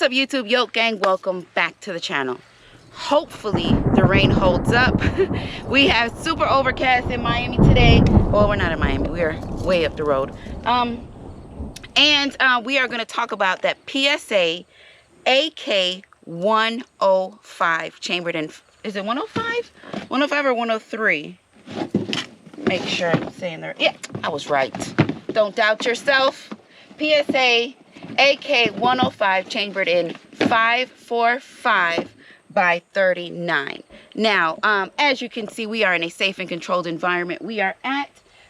up, YouTube? Yoke Gang, welcome back to the channel. Hopefully the rain holds up. We have super overcast in Miami today. Well, we're not in Miami, we're way up the road. We are going to talk about that PSA AK-105 chambered in, is it 105? 105 or 103? Make sure I'm saying that. Yeah, I was right. Don't doubt yourself. PSA AK-105 chambered in 545 by 39. Now, as you can see, we are in a safe and controlled environment. We are at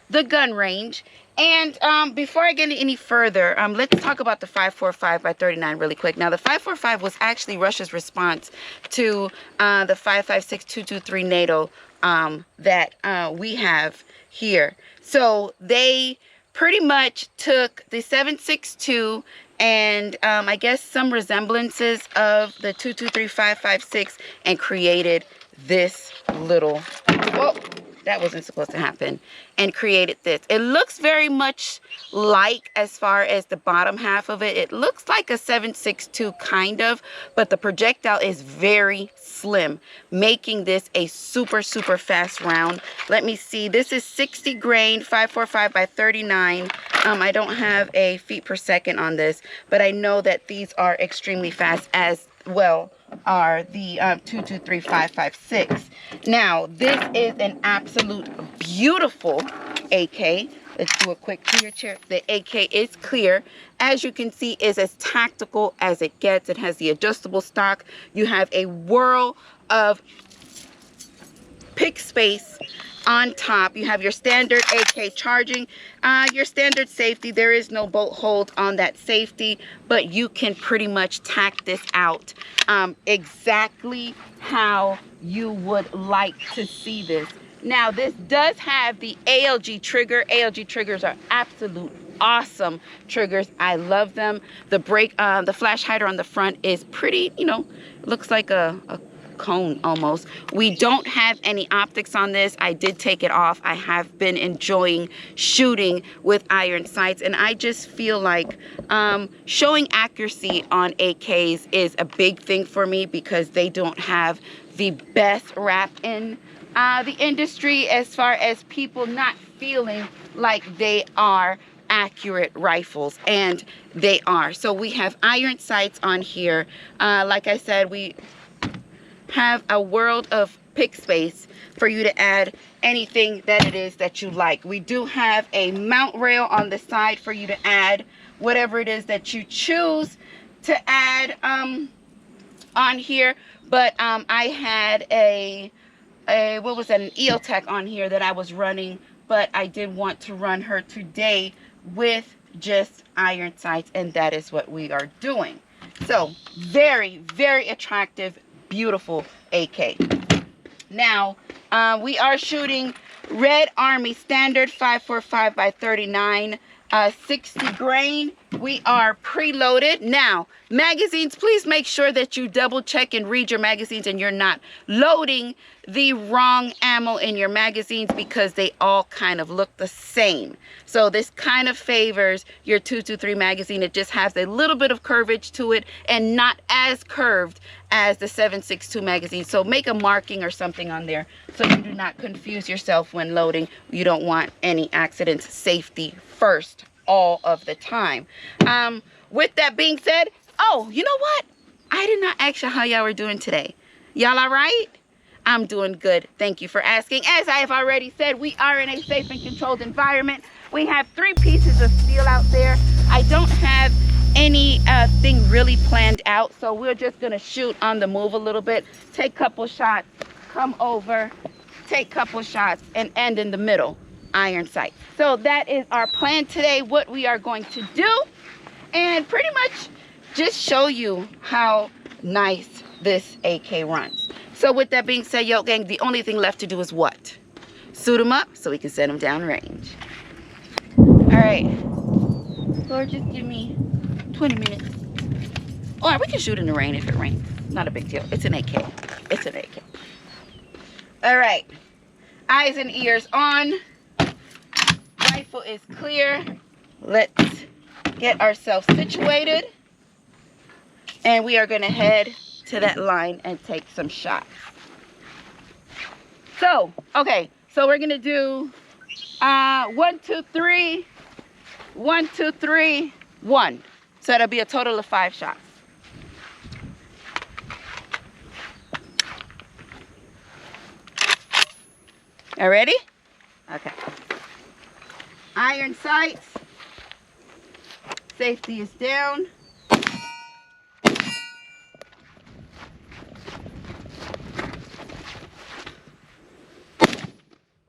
the gun range. And before I get any further, let's talk about the 545 by 39 really quick. Now, the 545 was actually Russia's response to the 5.56 NATO that we have here. So they pretty much took the 7.62 and I guess some resemblances of the 5.56 and created this little, whoa, that wasn't supposed to happen, and created this. It looks very much like, as far as the bottom half of it, it looks like a 7.62 kind of, but the projectile is very slim, making this a super fast round. Let me see, this is 60 grain 545 by 39. I don't have a feet per second on this, but I know that these are extremely fast, as well are the 5.56. Now, this is an absolute beautiful AK. Let's do a quick clear check. The AK is clear. As you can see, is as tactical as it gets. It has the adjustable stock. You have a whirl of pick space on top. You have your standard AK charging, your standard safety. There is no bolt hold on that safety, but you can pretty much tack this out exactly how you would like to see this. Now, this does have the ALG trigger. ALG triggers are absolute awesome triggers. I love them. The the flash hider on the front is pretty, you know, looks like a cone almost. We don't have any optics on this. I did take it off. I have been enjoying shooting with iron sights, and I just feel like showing accuracy on AKs is a big thing for me, because they don't have the best rap in the industry as far as people not feeling like they are accurate rifles, and they are. So we have iron sights on here. Like I said, we have a world of pick space for you to add anything that it is that you like. We do have a mount rail on the side for you to add whatever it is that you choose to add on here. But I had what was that, an EOTech on here that I was running, but I did want to run her today with just iron sights, and that is what we are doing. So very attractive, beautiful AK. Now, we are shooting Red Army standard 545 by 39, 60 grain. We are preloaded. Now, magazines, please make sure that you double check and read your magazines, and you're not loading the wrong ammo in your magazines, because they all kind of look the same. So this kind of favors your 223 magazine. It just has a little bit of curvage to it, and not as curved as the 7.62 magazine. So make a marking or something on there so you do not confuse yourself when loading. You don't want any accidents. Safety first all of the time. With that being said, oh, you know what? I did not ask you how y'all were doing today. Y'all all right? I'm doing good. Thank you for asking. As I have already said, we are in a safe and controlled environment. We have 3 pieces of steel out there. I don't have anything really planned out, so we're just gonna shoot on the move a little bit, take a couple shots, come over, take a couple shots, and end in the middle, iron sight. So that is our plan today, what we are going to do, and pretty much just show you how nice this AK runs. So with that being said, Yoke Gang, the only thing left to do is what? Suit them up so we can send them down range. All right, Lord, just give me 20 minutes. Or we can shoot in the rain if it rains. Not a big deal. It's an AK. It's an AK. All right, eyes and ears on. Rifle is clear. Let's get ourselves situated. And we are going to head to that line and take some shots. So, okay, so we're going to do 1, 2, 3, 1, 2, 3, 1. So that'll be a total of 5 shots. All ready? Okay. Iron sights. Safety is down.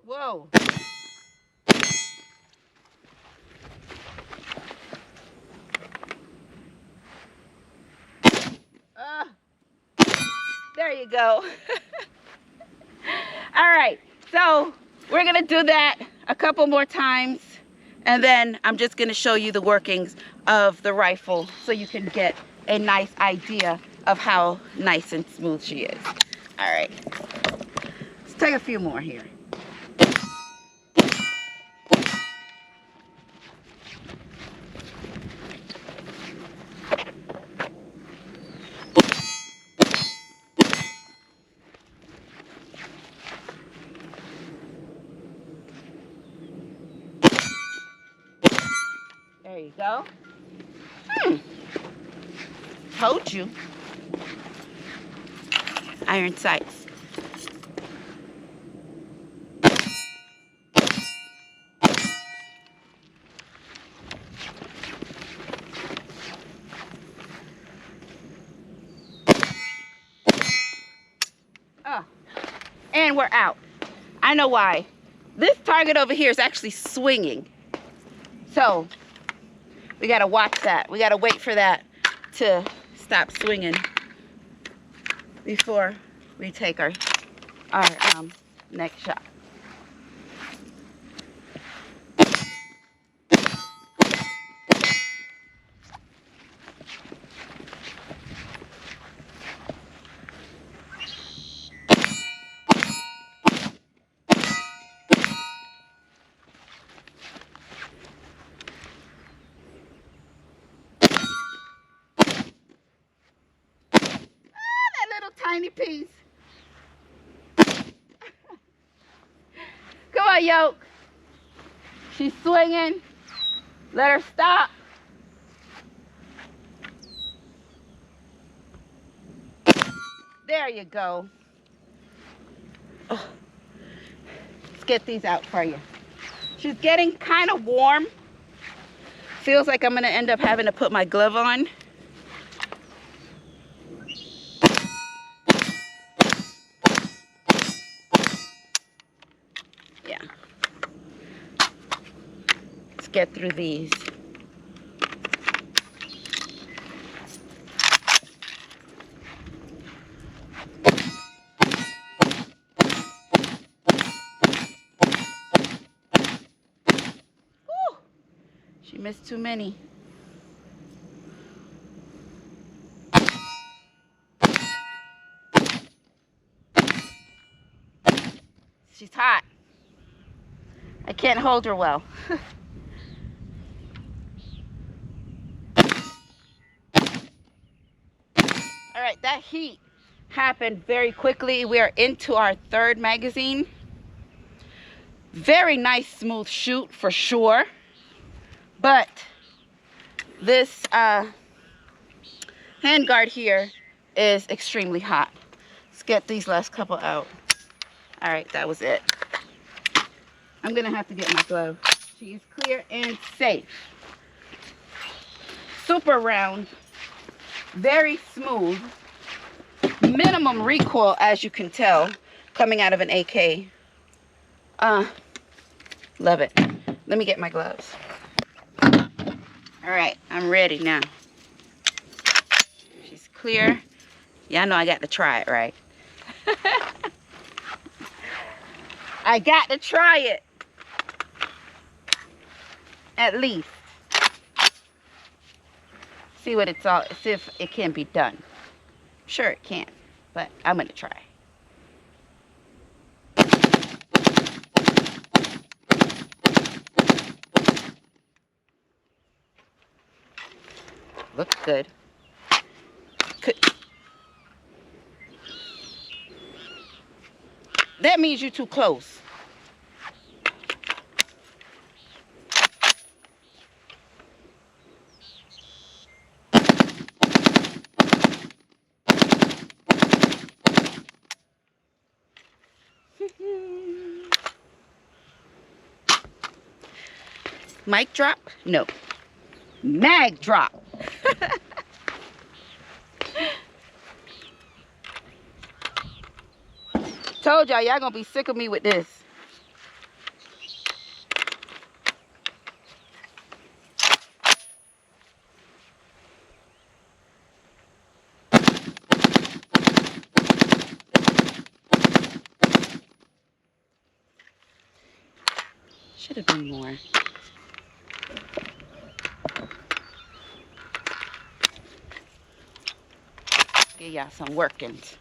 Whoa. There you go. All right, so we're gonna do that a couple more times, and then I'm just gonna show you the workings of the rifle so you can get a nice idea of how nice and smooth she is. All right, let's take a few more here. There you go. Told you. Iron sights. And we're out. I know why. This target over here is actually swinging. So we gotta watch that. We gotta wait for that to stop swinging before we take our next shot. Tiny piece. Come on, Yoke. She's swinging. Let her stop. There you go. Oh. Let's get these out for you. She's getting kind of warm. Feels like I'm going to end up having to put my glove on. Get through these. Woo! She missed too many. She's hot. I can't hold her well. All right, that heat happened very quickly. We are into our 3rd magazine. Very nice, smooth shoot for sure. But this handguard here is extremely hot. Let's get these last couple out. All right, that was it. I'm gonna have to get my glove. She is clear and safe. Super round. Very smooth, minimum recoil, as you can tell, coming out of an AK. Love it. Let me get my gloves. All right, I'm ready now. She's clear. Y'all know I got to try it, right? I got to try it. At least. See what it's all, see if it can be done. Sure it can, but I'm gonna try. Looks good. That means you're too close. Mic drop? No. Mag drop. Told y'all gonna be sick of me with this. Should have been more. Give y'all some workings.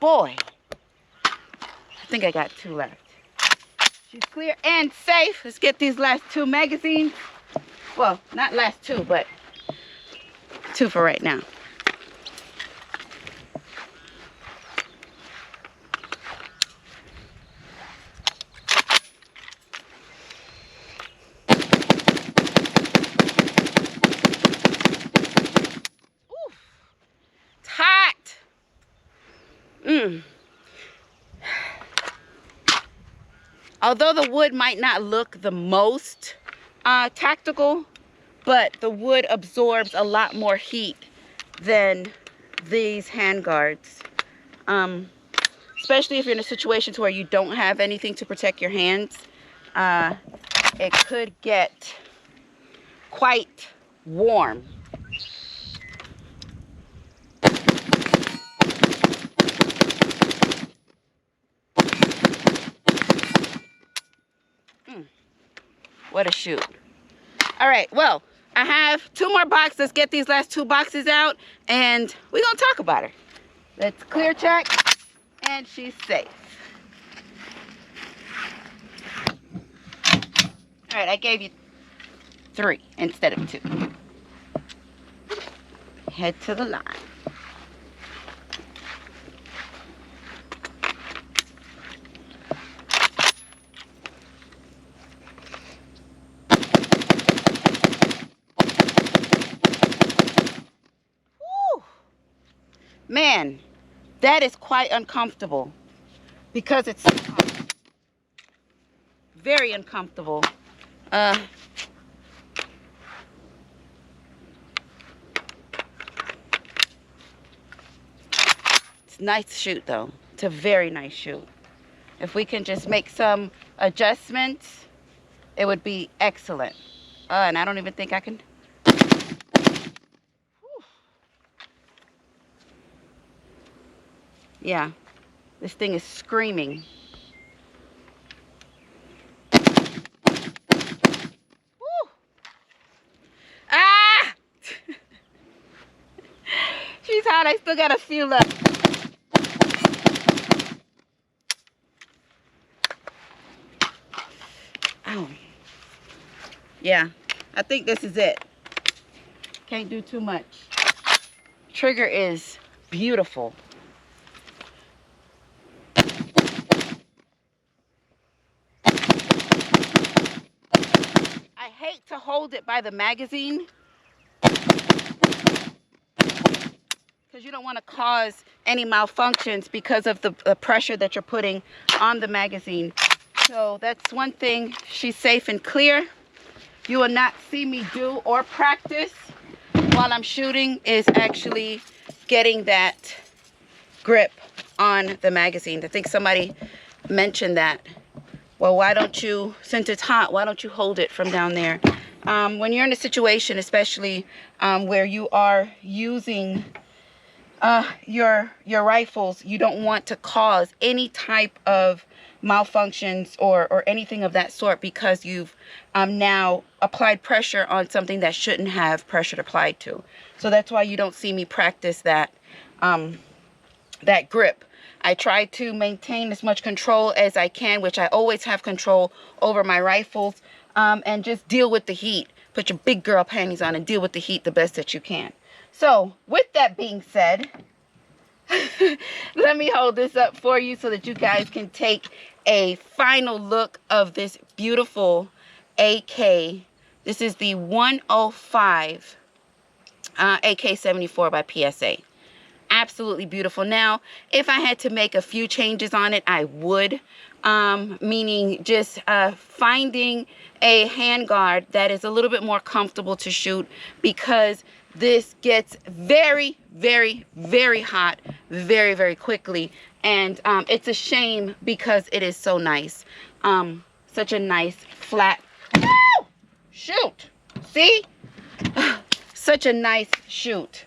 Boy, I think I got 2 left. She's clear and safe. Let's get these last 2 magazines. Well, not last 2, but 2 for right now. Although the wood might not look the most tactical, but the wood absorbs a lot more heat than these handguards. Especially if you're in a situation to where you don't have anything to protect your hands. It could get quite warm. What a shoot. All right, well, I have 2 more boxes. Let's get these last 2 boxes out and we're gonna talk about her. Let's clear check, and she's safe. All right, I gave you 3 instead of 2. Head to the line. Man, that is quite uncomfortable because it's very uncomfortable. It's a nice shoot though. It's a very nice shoot. If we can just make some adjustments, it would be excellent. And I don't even think I can. Yeah, this thing is screaming. Woo. Ah! She's hot. I still got a few left. Oh. Yeah, I think this is it. Can't do too much. Trigger is beautiful. I hate to hold it by the magazine because you don't want to cause any malfunctions because of the pressure that you're putting on the magazine. So that's one thing. She's safe and clear. You will not see me do or practice while I'm shooting is actually getting that grip on the magazine. I think somebody mentioned that. Well, why don't you, since it's hot, why don't you hold it from down there? When you're in a situation, especially where you are using your rifles, you don't want to cause any type of malfunctions or anything of that sort because you've now applied pressure on something that shouldn't have pressure applied to. So that's why you don't see me practice that that grip. I try to maintain as much control as I can, which I always have control over my rifles, and just deal with the heat. Put your big girl panties on and deal with the heat the best that you can. So with that being said, let me hold this up for you so that you guys can take a final look of this beautiful AK. This is the 105 AK-74 by PSA. Absolutely beautiful. Now, if I had to make a few changes on it, I would. Meaning just finding a handguard that is a little bit more comfortable to shoot, because this gets very, very, very hot very, very quickly. And it's a shame because it is so nice. Such a nice flat, shoot. See? Such a nice shoot.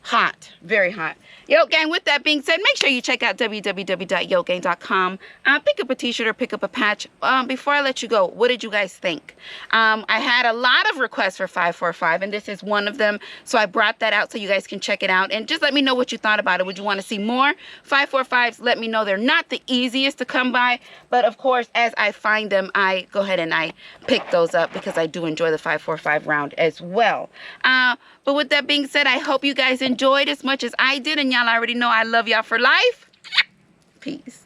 Hot, very hot. Yo, gang, with that being said, make sure you check out www.yogang.com. Pick up a t-shirt or pick up a patch. Before I let you go, what did you guys think? I had a lot of requests for 545, and this is one of them. So I brought that out so you guys can check it out. And just let me know what you thought about it. Would you want to see more 545s? Let me know. They're not the easiest to come by, but of course, as I find them, I go ahead and I pick those up because I do enjoy the 545 round as well. But with that being said, I hope you guys enjoyed as much as I did, and y'all already know I love y'all for life. Peace.